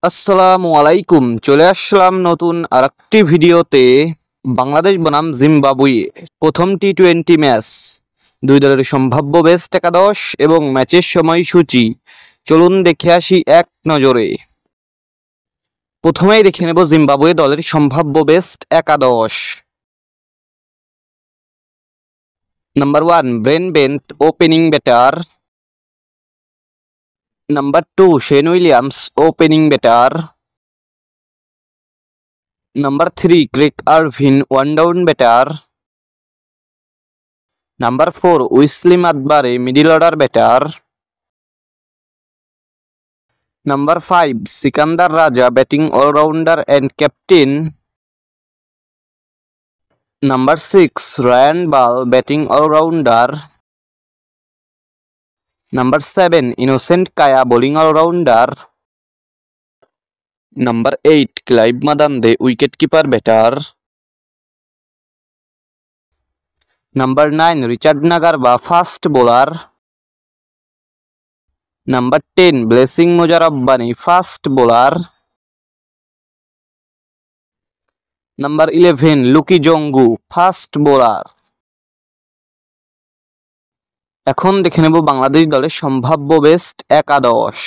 আসসালামু আলাইকুম, চলে আসলাম নতুন আরেকটি ভিডিওতে। বাংলাদেশ বনাম জিম্বাবুয়ে প্রথম টি-20 ম্যাচ, দুই দলের সম্ভাব্য বেস্ট একাদশ এবং ম্যাচের সময়সূচি চলুন দেখে আসি এক নজরে। প্রথমেই দেখে নেব জিম্বাবুয়ে দলের সম্ভাব্য বেস্ট একাদশ। Number 1 Brian Bennett, opening batter. Number 2 Sean Williams, opening batter. Number 3 Craig Ervine, one down batter. Number 4 Wessly Madhevere, middle order batter. Number 5 Sikandar Raza, batting allrounder and captain. Number 6 Ryan Burl, batting allrounder. Number 7 Innocent Kaia, bowling allrounder. Number 8 Clive Madande, wicket keeper batter. Number 9 Richard Ngarava, fast bowler. Number 10 Blessing Muzarabani, fast bowler. Number 11 Luke Jongwe, fast bowler. এখন দেখে নেব বাংলাদেশ দলের সম্ভাব্য best একাদশ।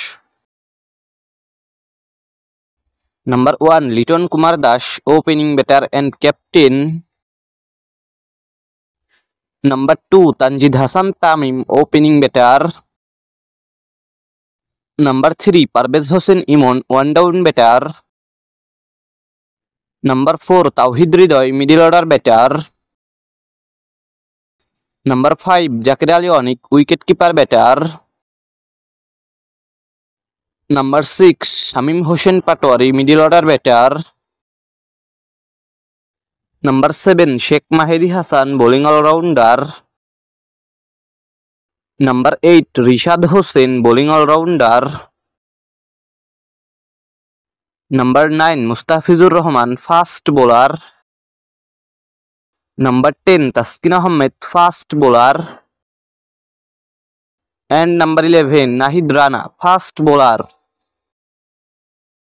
Number 1 Liton Kumar Das, opening batter and captain. Number 2 Tanzid Hasan Tamim, opening batter. Number 3 Parvez Hossain Emon, one down batter. Number 4 Towhid Hridoy, middle order batter. Number 5 Jaker Ali Anik, wicket keeper batter. Number 6 Shamim Hossain Patwari, middle order batter. Number 7 Sheikh Mahedi Hasan, bowling allrounder. Number 8 Rishad Hossain, bowling allrounder. Number 9 Mustafizur Rahman, fast bowler. Number 10 Taskin Ahmed, fast bowler. And number 11 Nahid Rana, fast bowler.